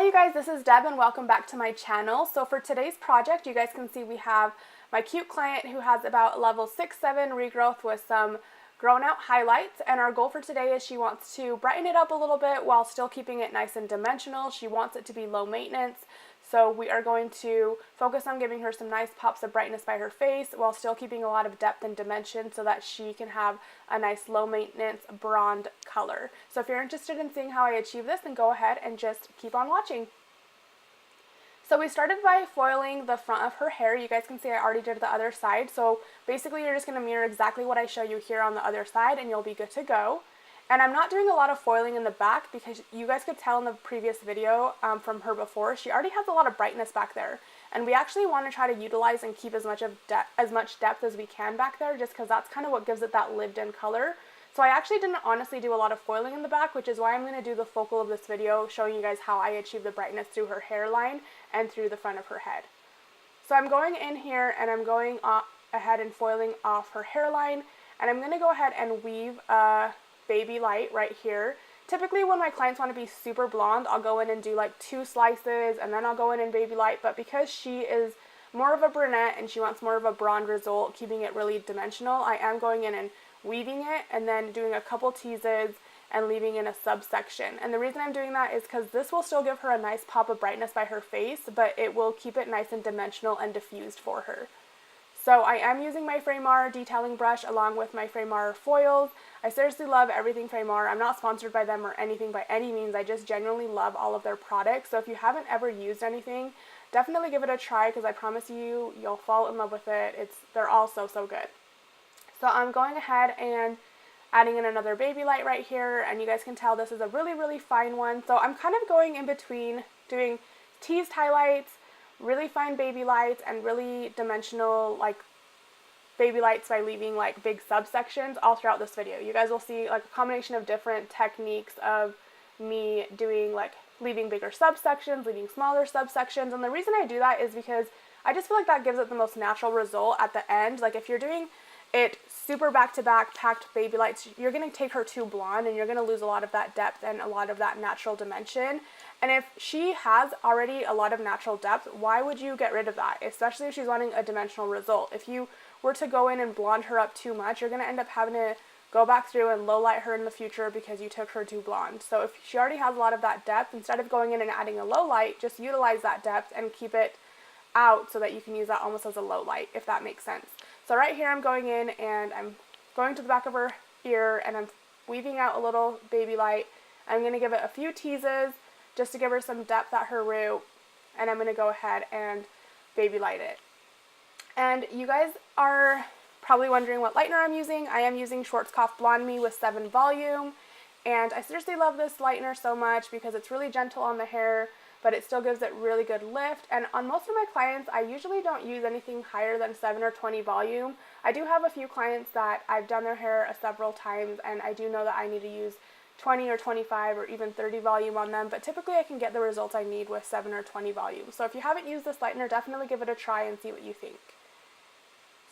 Hi you guys, this is Deb and welcome back to my channel. So for today's project, you guys can see we have my cute client who has about level 6-7 regrowth with some grown out highlights, and our goal for today is she wants to brighten it up a little bit while still keeping it nice and dimensional. She wants it to be low maintenance, so we are going to focus on giving her some nice pops of brightness by her face while still keeping a lot of depth and dimension so that she can have a nice low maintenance Bronde color. So if you're interested in seeing how I achieve this, then go ahead and just keep on watching. So we started by foiling the front of her hair. You guys can see I already did the other side. So basically you're just going to mirror exactly what I show you here on the other side and you'll be good to go. And I'm not doing a lot of foiling in the back because you guys could tell in the previous video from her before, she already has a lot of brightness back there. And we actually want to try to utilize and keep as much depth as we can back there, just because that's kind of what gives it that lived in color. So I actually didn't honestly do a lot of foiling in the back, which is why I'm going to do the focal of this video showing you guys how I achieve the brightness through her hairline and through the front of her head. So I'm going in here and I'm going ahead and foiling off her hairline, and I'm going to go ahead and weave a baby light right here. Typically when my clients want to be super blonde, I'll go in and do like 2 slices and then I'll go in and baby light, but because she is more of a brunette and she wants more of a blonde result, keeping it really dimensional, I am going in and weaving it and then doing a couple teases and leaving in a subsection. And the reason I'm doing that is because this will still give her a nice pop of brightness by her face, but it will keep it nice and dimensional and diffused for her. So I am using my Fraymar detailing brush along with my Fraymar foils. I seriously love everything Fraymar. I'm not sponsored by them or anything by any means. I just genuinely love all of their products. So if you haven't ever used anything, definitely give it a try because I promise you, you'll fall in love with it. They're all so good. So I'm going ahead and adding in another baby light right here, and you guys can tell this is a really fine one. So I'm kind of going in between doing teased highlights, really fine baby lights, and really dimensional like baby lights by leaving like big subsections all throughout this video. You guys will see like a combination of different techniques of me doing like leaving bigger subsections, leaving smaller subsections, and the reason I do that is because I just feel like that gives it the most natural result at the end. Like if you're doing it super back-to-back packed baby lights, you're going to take her too blonde and you're going to lose a lot of that depth and a lot of that natural dimension. And if she has already a lot of natural depth, why would you get rid of that? Especially if she's wanting a dimensional result. If you were to go in and blonde her up too much, you're going to end up having to go back through and low light her in the future because you took her too blonde. So if she already has a lot of that depth, instead of going in and adding a low light, just utilize that depth and keep it out so that you can use that almost as a low light, if that makes sense. So right here I'm going in and I'm going to the back of her ear and I'm weaving out a little baby light. I'm going to give it a few teases just to give her some depth at her root, and I'm going to go ahead and baby light it. And you guys are probably wondering what lightener I'm using. I am using Schwarzkopf Blonde Me with 7 volume, and I seriously love this lightener so much because it's really gentle on the hair, but it still gives it really good lift. And on most of my clients, I usually don't use anything higher than 7 or 20 volume. I do have a few clients that I've done their hair several times, and I do know that I need to use 20 or 25 or even 30 volume on them, but typically I can get the results I need with 7 or 20 volume. So if you haven't used this lightener, definitely give it a try and see what you think.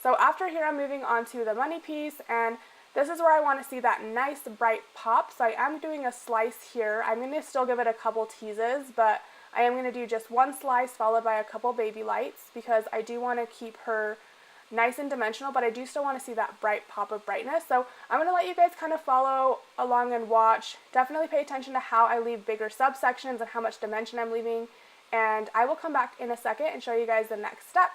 So after here, I'm moving on to the money piece, and this is where I want to see that nice bright pop. So I am doing a slice here. I'm going to still give it a couple teases, but I am going to do just 1 slice followed by a couple baby lights because I do want to keep her nice and dimensional, but I do still want to see that bright pop of brightness. So I'm going to let you guys kind of follow along and watch. Definitely pay attention to how I leave bigger subsections and how much dimension I'm leaving, and I will come back in a second and show you guys the next step.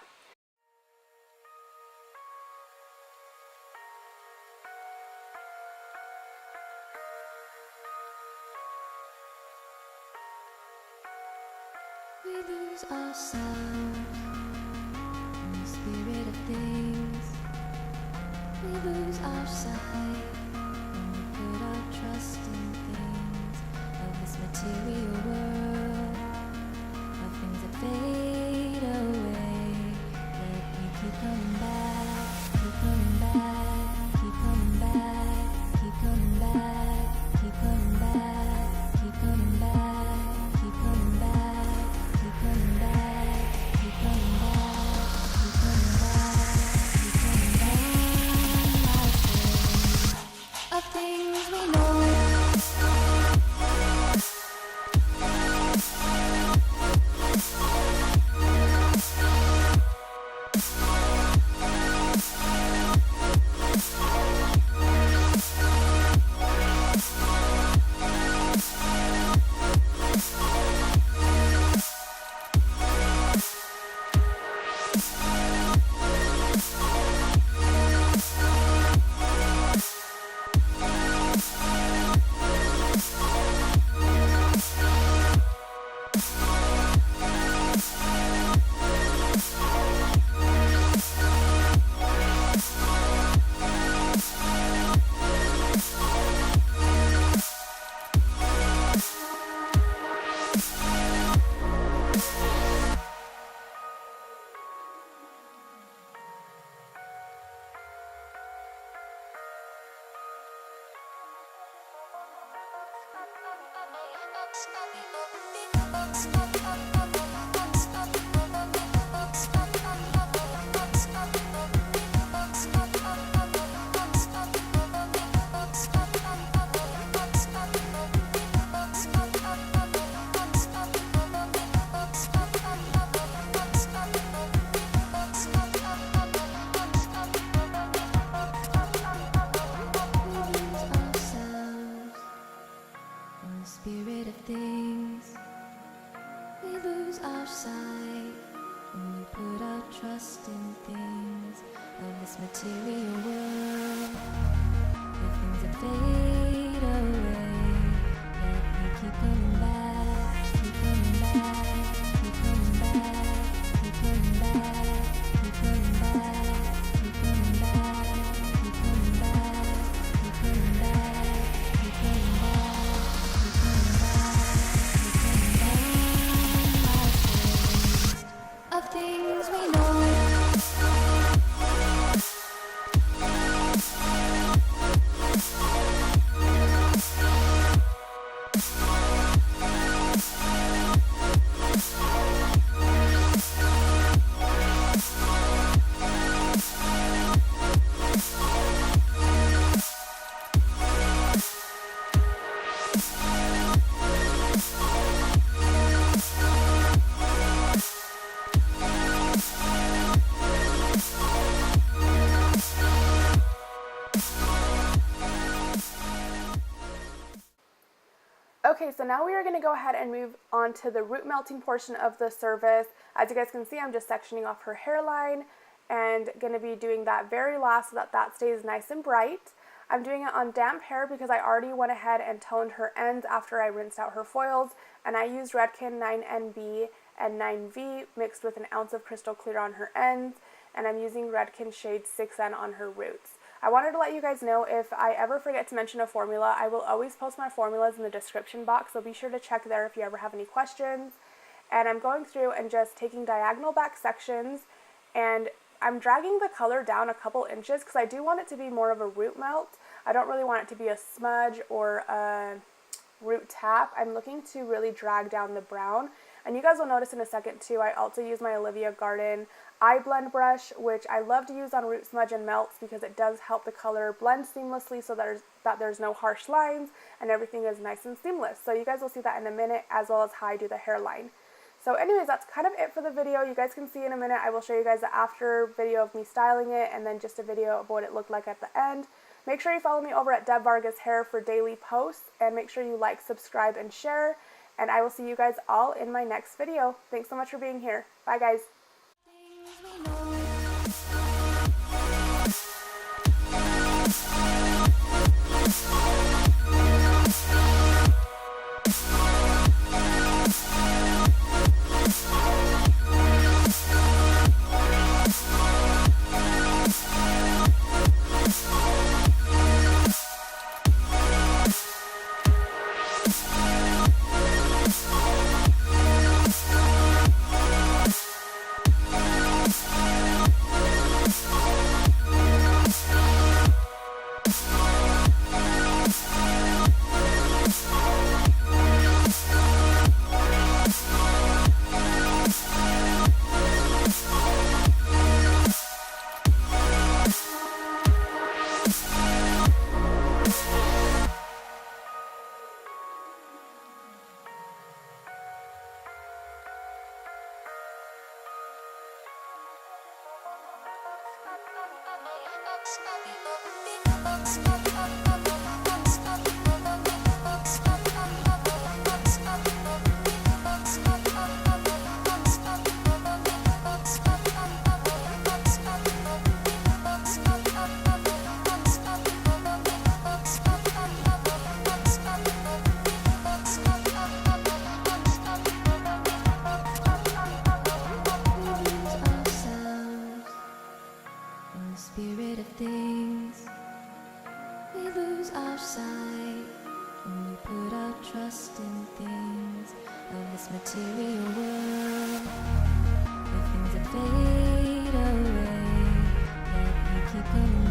We lose ourselves in the spirit of things. We lose our sight when we put our trust in things of this material world, of things that fade away. Yet we keep coming back, keep coming back, keep coming back, keep coming back, keep coming back, keep coming back, keep coming back. Keep coming back, keep coming back, keep coming back, keep coming back. Of things we know. Spirit of things, we lose our sight when we put our trust in things of this material world. The things that fade away, yet we keep coming back, keep coming back, keep coming back, keep coming back, keep coming back, keep coming back, keep coming back, keep coming back, keep coming back. Of things we know. Okay, so now we are going to go ahead and move on to the root melting portion of the service. As you guys can see, I'm just sectioning off her hairline and going to be doing that very last so that that stays nice and bright. I'm doing it on damp hair because I already went ahead and toned her ends after I rinsed out her foils, and I used Redken 9NB and 9V mixed with an ounce of crystal clear on her ends, and I'm using Redken Shades 6N on her roots. I wanted to let you guys know if I ever forget to mention a formula, I will always post my formulas in the description box, so be sure to check there if you ever have any questions. And I'm going through and just taking diagonal back sections, and I'm dragging the color down a couple inches because I do want it to be more of a root melt. I don't really want it to be a smudge or a root tap. I'm looking to really drag down the brown. And you guys will notice in a second too, I also use my Olivia Garden eye blend brush, which I love to use on root smudge and melts because it does help the color blend seamlessly so that there's no harsh lines and everything is nice and seamless. So you guys will see that in a minute, as well as how I do the hairline. So anyways, that's kind of it for the video. You guys can see in a minute, I will show you guys the after video of me styling it, and then just a video of what it looked like at the end. Make sure you follow me over at Deb Vargas Hair for daily posts, and make sure you like, subscribe, and share. And I will see you guys all in my next video. Thanks so much for being here. Bye, guys. Spirit of things, we lose our sight when we put our trust in things of this material world. The things that fade away, yet we keep coming